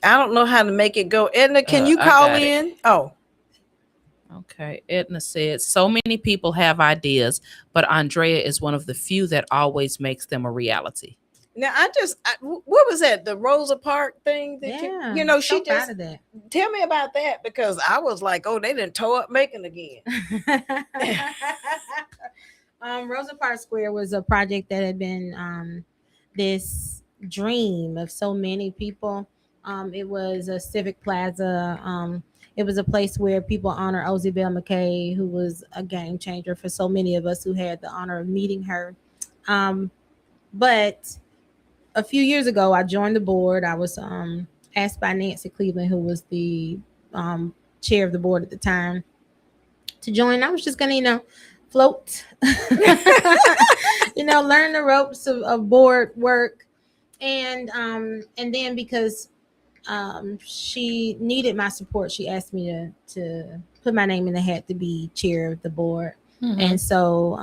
I don't know how to make it go. Edna, can you call in? Oh, Okay. Edna said, so many people have ideas, but Andrea is one of the few that always makes them a reality. Now what was that? The Rosa Parks thing that you know, she just of that. tell me about that, because I was like, oh, they didn't toe up Macon again. Rosa Parks Square was a project that had been this dream of so many people. It was a civic plaza. It was a place where people honor Ozzie Bell McKay, who was a game changer for so many of us who had the honor of meeting her. But a few years ago, I joined the board. I was asked by Nancy Cleveland, who was the chair of the board at the time, to join. I was just going to, float, learn the ropes of board work. And then because she needed my support, she asked me to put my name in the hat to be chair of the board. Mm-hmm. And so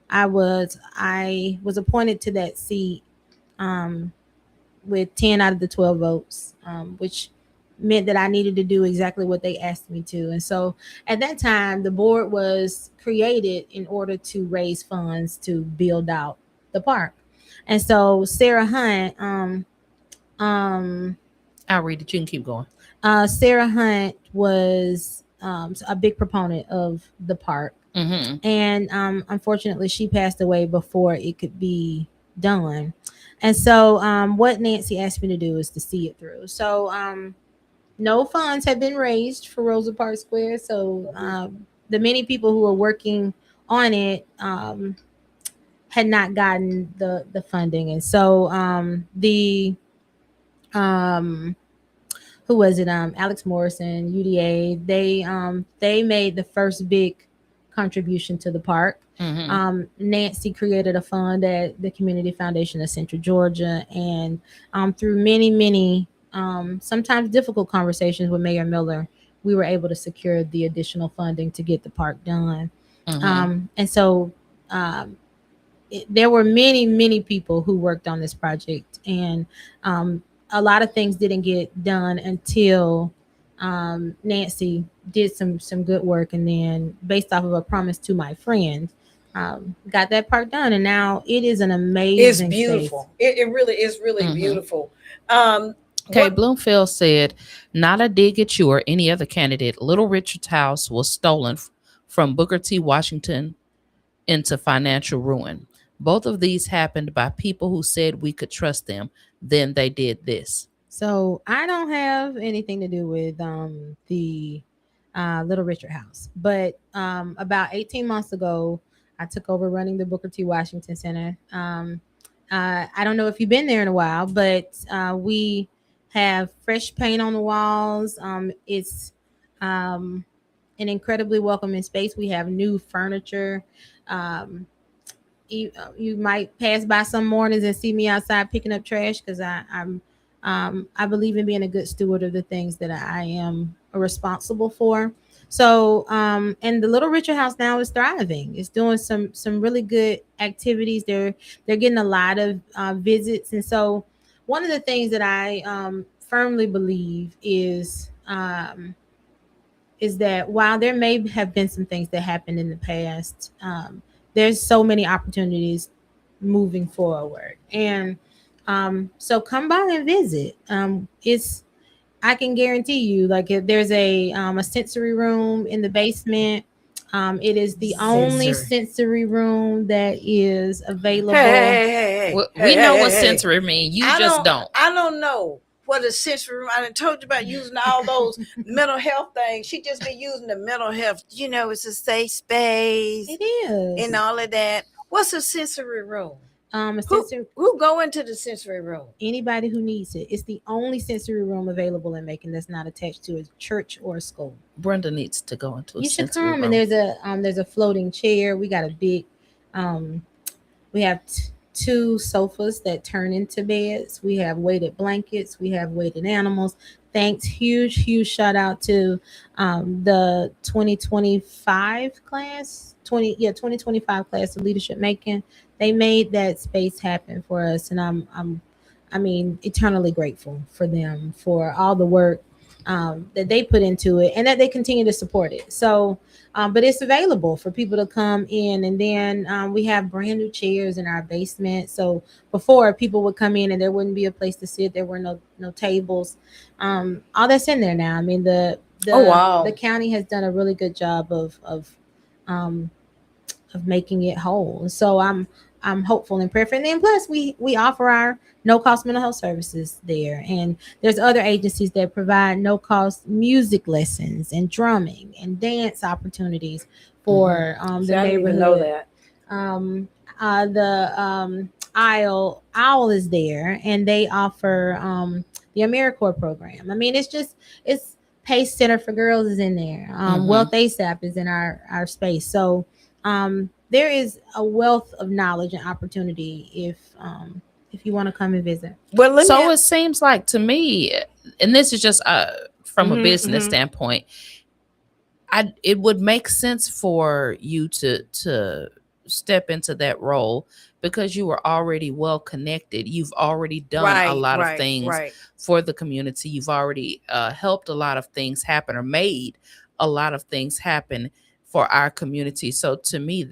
I was appointed to that seat with 10 out of the 12 votes, which meant that I needed to do exactly what they asked me to. And so at that time, the board was created in order to raise funds to build out the park. And so Sarah Hunt, I'll read it. You can keep going. Sarah Hunt was a big proponent of the park. Mm-hmm. And unfortunately, she passed away before it could be done. And so what Nancy asked me to do is to see it through. So no funds have been raised for Rosa Parks Square. So the many people who were working on it had not gotten the funding. And so who was it? Alex Morrison, UDA, they made the first big contribution to the park. Mm-hmm. Nancy created a fund at the Community Foundation of Central Georgia, and through many sometimes difficult conversations with Mayor Miller, we were able to secure the additional funding to get the park done. Mm-hmm. And so there were many people who worked on this project, and a lot of things didn't get done until Nancy did some good work, and then based off of a promise to my friend, got that park done, and now it is an amazing. It's beautiful. It really is really mm-hmm. beautiful. Okay, Bloomfield said, not a dig at you or any other candidate. Little Richard's house was stolen from Booker T. Washington into financial ruin. Both of these happened by people who said we could trust them. Then they did this. So I don't have anything to do with the Little Richard house. But about 18 months ago, I took over running the Booker T. Washington Center. I don't know if you've been there in a while, but we have fresh paint on the walls. It's an incredibly welcoming space. We have new furniture. You might pass by some mornings and see me outside picking up trash, because I believe in being a good steward of the things that I am responsible for. So and the Little Richard house now is thriving. It's doing some really good activities. They're getting a lot of visits. And so one of the things that I firmly believe is that while there may have been some things that happened in the past, there's so many opportunities moving forward. And so come by and visit. I can guarantee you, like, if there's a sensory room in the basement, it is the only sensory room that is available. Hey. We know what sensory means. You just don't. I don't know what a sensory room. I done told you about using all those mental health things. She just been using the mental health. It's a safe space. It is. And all of that. What's a sensory room? Who go into the sensory room? Anybody who needs it. It's the only sensory room available in Macon that's not attached to a church or a school. Brenda needs to go into a sensory room. You should come, and there's a floating chair. We got a big, we have two sofas that turn into beds. We have weighted blankets. We have weighted animals. Thanks, huge shout out to the 2025 class, 2025 class of Leadership Macon. They made that space happen for us, and I'm eternally grateful for them for all the work that they put into it, and that they continue to support it. So, but it's available for people to come in, and then we have brand new chairs in our basement. So before, people would come in and there wouldn't be a place to sit. There were no tables. All that's in there now. I mean, the county has done a really good job of making it whole. So I'm hopeful and prayerful. And then plus we offer our no cost mental health services there. And there's other agencies that provide no cost music lessons and drumming and dance opportunities for the See, I didn't neighborhood. even know that. The Owl is there, and they offer the AmeriCorps program. I mean, it's Pace Center for Girls is in there. Wealth ASAP is in our space. So there is a wealth of knowledge and opportunity if you want to come and visit. Well, it seems like to me, and this is just from a business standpoint, it would make sense for you to step into that role because you were already well connected. You've already done a lot of things for the community. You've already helped a lot of things happen or made a lot of things happen for our community. So to me,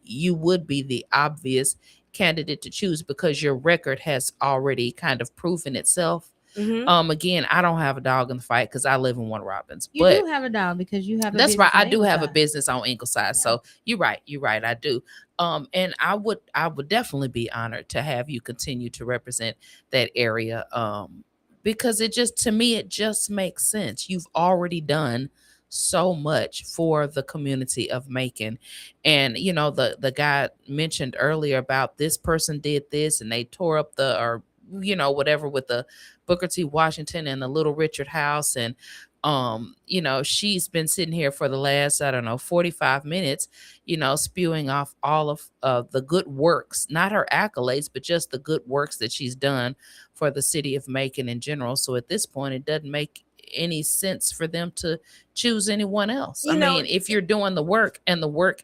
you would be the obvious candidate to choose because your record has already kind of proven itself. Again, I don't have a dog in the fight because I live in Warner Robins. You do have a dog because you have. That's right. I do have a business on Ingleside. Yeah. So you're right. I do. And I would definitely be honored to have you continue to represent that area. Because it just makes sense. You've already done so much for the community of Macon. And the guy mentioned earlier about this person did this and they tore up whatever with the Booker T. Washington and the Little Richard House. And she's been sitting here for the last 45 minutes spewing off all of the good works, not her accolades, but just the good works that she's done for the city of Macon in general. So at this point, it doesn't make any sense for them to choose anyone else. I mean, if you're doing the work and the work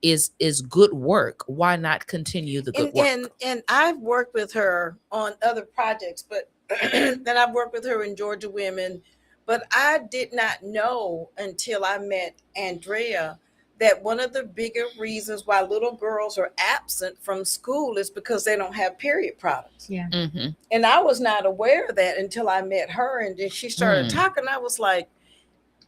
is good work, why not continue the good work? And I've worked with her on other projects, but then I've worked with her in Georgia Women, but I did not know until I met Andrea that one of the bigger reasons why little girls are absent from school is because they don't have period products. Yeah. And I was not aware of that until I met her, and then she started talking. I was like,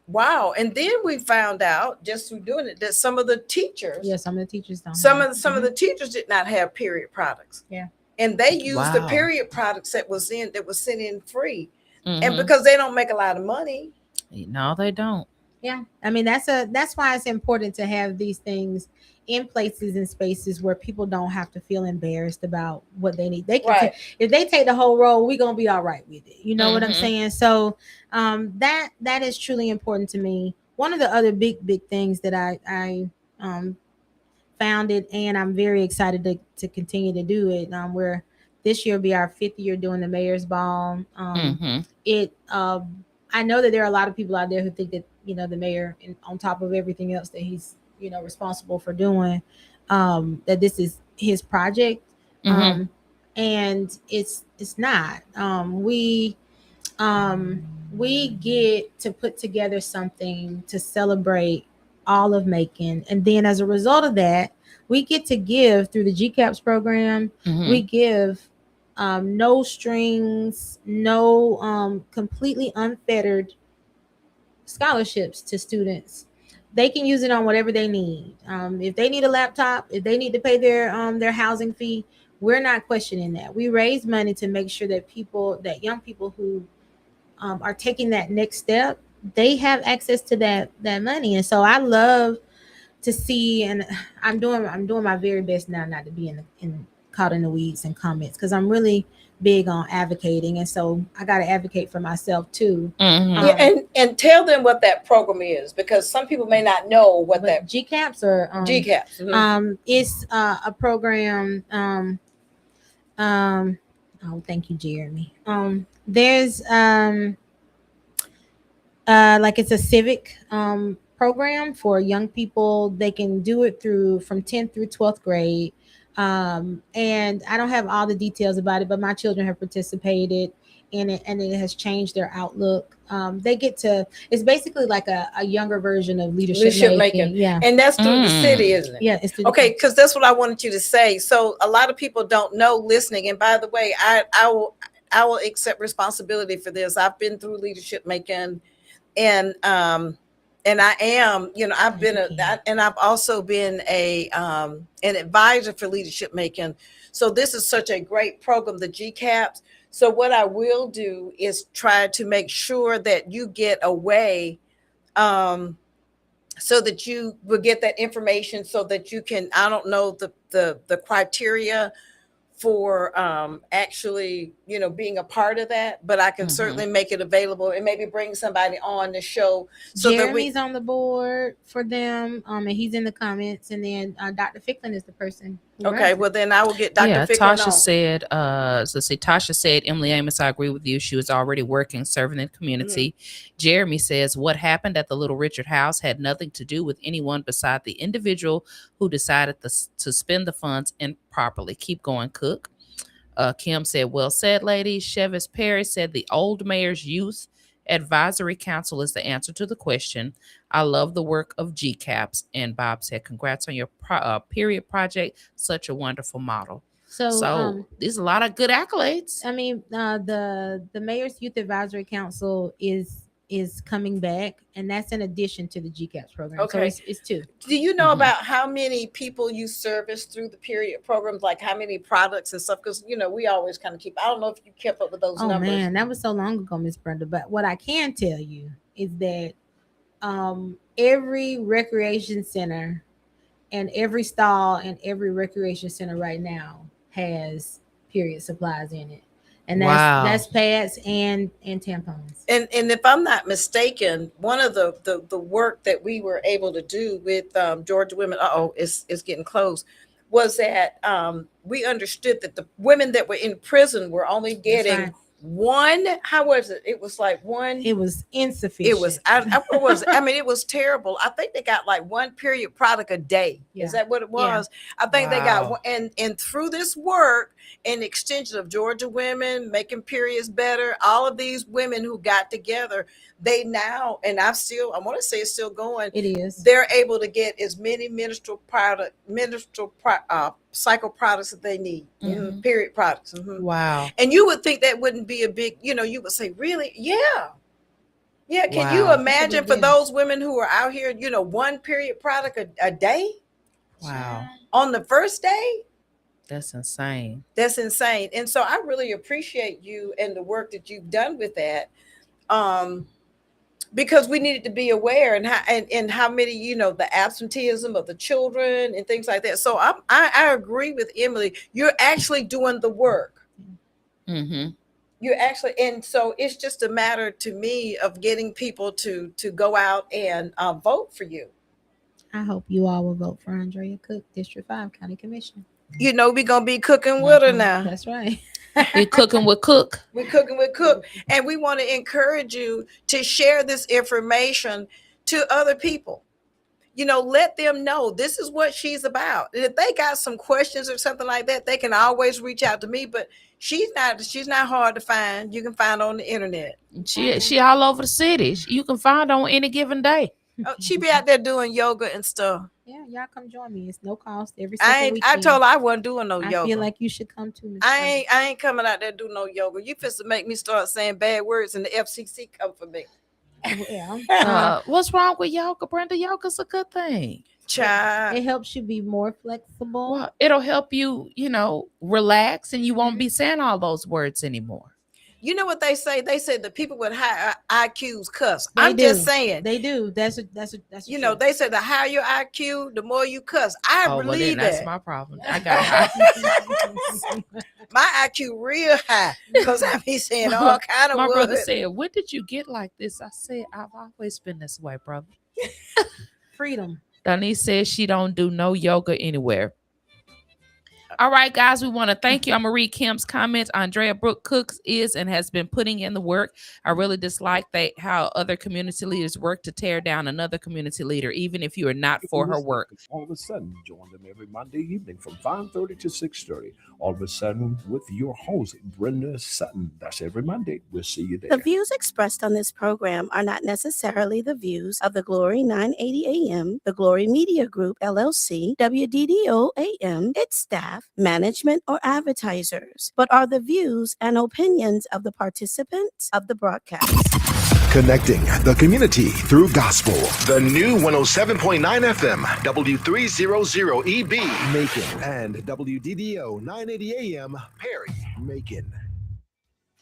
wow. And then we found out just through doing it that some of the teachers, some of the teachers don't. Some of the teachers did not have period products. Yeah. And they used the period products that was sent in free. And because they don't make a lot of money. No, they don't. Yeah. I mean, that's why it's important to have these things in places and spaces where people don't have to feel embarrassed about what they need. They can if they take the whole role, we're gonna be all right with it. You know what I'm saying? So that is truly important to me. One of the other big things that I founded, and I'm very excited to continue to do it. Where this year will be our 5th year doing the Mayor's Ball. I know that there are a lot of people out there who think that the mayor, on top of everything else that he's responsible for doing, that this is his project, and it's not. We get to put together something to celebrate all of Macon, and then as a result of that, we get to give through the GCAPS program. We give no strings, no completely unfettered scholarships to students. They can use it on whatever they need. If they need a laptop, if they need to pay their housing fee, we're not questioning that. We raise money to make sure that young people who are taking that next step, they have access to that money. And so I love to see, and I'm doing my very best now not to be caught in the weeds and comments, because I'm really big on advocating, and so I got to advocate for myself too. And tell them what that program is, because some people may not know what that GCAPS or GCAPS. It's a program. Oh, thank you, Jeremy. There's it's a civic program for young people. They can do it from 10th through 12th grade. And I don't have all the details about it, but my children have participated in it, and it has changed their outlook. They get to, it's basically like a younger version of leadership making. Yeah. And that's through the city, isn't it? Yeah. It's okay, because that's what I wanted you to say. So a lot of people don't know listening. And by the way, I will accept responsibility for this. I've been through leadership making, and I am, I've been and I've also been an advisor for leadership making. So this is such a great program, the GCAPS. So what I will do is try to make sure that you get a way, so that you will get that information, so that you can, I don't know the criteria for actually, being a part of that, but I can certainly make it available and maybe bring somebody on the show. So Jeremy's on the board for them, and he's in the comments, and then Dr. Ficklin is the person. Okay, well then I will get Dr. Ficklin Tasha on. said, Tasha said, Emily Amos, I agree with you. She was already working, serving the community. Jeremy says, what happened at the Little Richard House had nothing to do with anyone beside the individual who decided to spend the funds improperly. Keep going, Cook. Kim said, well said, ladies. Chevis Perry said, the old mayor's youth advisory council is the answer to the question. I love the work of GCAPS. And Bob said, congrats on your period project. Such a wonderful model. So there's a lot of good accolades. I mean, the mayor's youth advisory council is coming back, and that's in addition to the GCAPS program. Okay, so it's two. Do you know about how many people you service through the period programs, like how many products and stuff? Because we always kind of keep, I don't know if you kept up with those numbers. Oh man, that was so long ago, Miss Brenda. But what I can tell you is that every recreation center and every stall and every recreation center right now has period supplies in it. And that's pads and tampons. And if I'm not mistaken, one of the work that we were able to do with Georgia Women, it's getting close, was that we understood that the women that were in prison were only getting one. How was it? It was like one. It was insufficient. It was. What was it? I mean, it was terrible. I think they got like one period product a day. Yeah. Is that what it was? Yeah. I think they got one. And through this work and extension of Georgia Women making periods better, all of these women who got together, they now, and I want to say it's still going. It is. They're able to get as many cycle products that they need, period products. Wow. And you would think that wouldn't be a big, you would say, really? Yeah. Can you imagine for those women who are out here, one period product a day? Wow. On the first day? That's insane. That's insane. And so I really appreciate you and the work that you've done with that. Because we needed to be aware and how many, the absenteeism of the children and things like that. So I agree with Emily. You're actually doing the work. You're actually, and so it's just a matter to me of getting people to go out and vote for you. I hope you all will vote for Andrea Cook, District 5 County Commissioner. We're gonna be cooking with her now. That's right. We're cooking with Cook. We're cooking with Cook. And we want to encourage you to share this information to other people. Let them know this is what she's about. And if they got some questions or something like that, they can always reach out to me. But she's not hard to find. You can find her on the internet. She all over the city. You can find her on any given day. She be out there doing yoga and stuff. Yeah, y'all come join me. It's no cost. Every second weekend. I told her I wasn't doing no yoga. I feel like you should come too. I ain't coming out there to do no yoga. You fist to make me start saying bad words and the FCC come for me. Yeah. What's wrong with yoga, Brenda? Yoga's a good thing. Child. It helps you be more flexible. Well, it'll help you, relax, and you won't be saying all those words anymore. You know what they say? They say the people with high IQs cuss. Just saying. They do. That's they say the higher your IQ, the more you cuss. I believe that. That's my problem. I got my IQ real high because I be saying all kind of words. My brother words. said, when did you get like this? I said, I've always been this way, brother. Freedom. Denise says she don't do no yoga anywhere. All right, guys, we want to thank you. I'm going to read Kim's comments. Andrea Brooke Cooks is and has been putting in the work. I really dislike how other community leaders work to tear down another community leader, even if you are not for her work. All of a sudden, join them every Monday evening from 5:30 to 6:30. All of a sudden, with your host, Brenda Sutton. That's every Monday. We'll see you there. The views expressed on this program are not necessarily the views of the Glory 980 AM, the Glory Media Group, LLC, WDDO AM, its staff, management, or advertisers, but are the views and opinions of the participants of the broadcast. Connecting the community through gospel. The new 107.9 FM, W300EB, Macon, and WDDO 980 AM, Perry, Macon.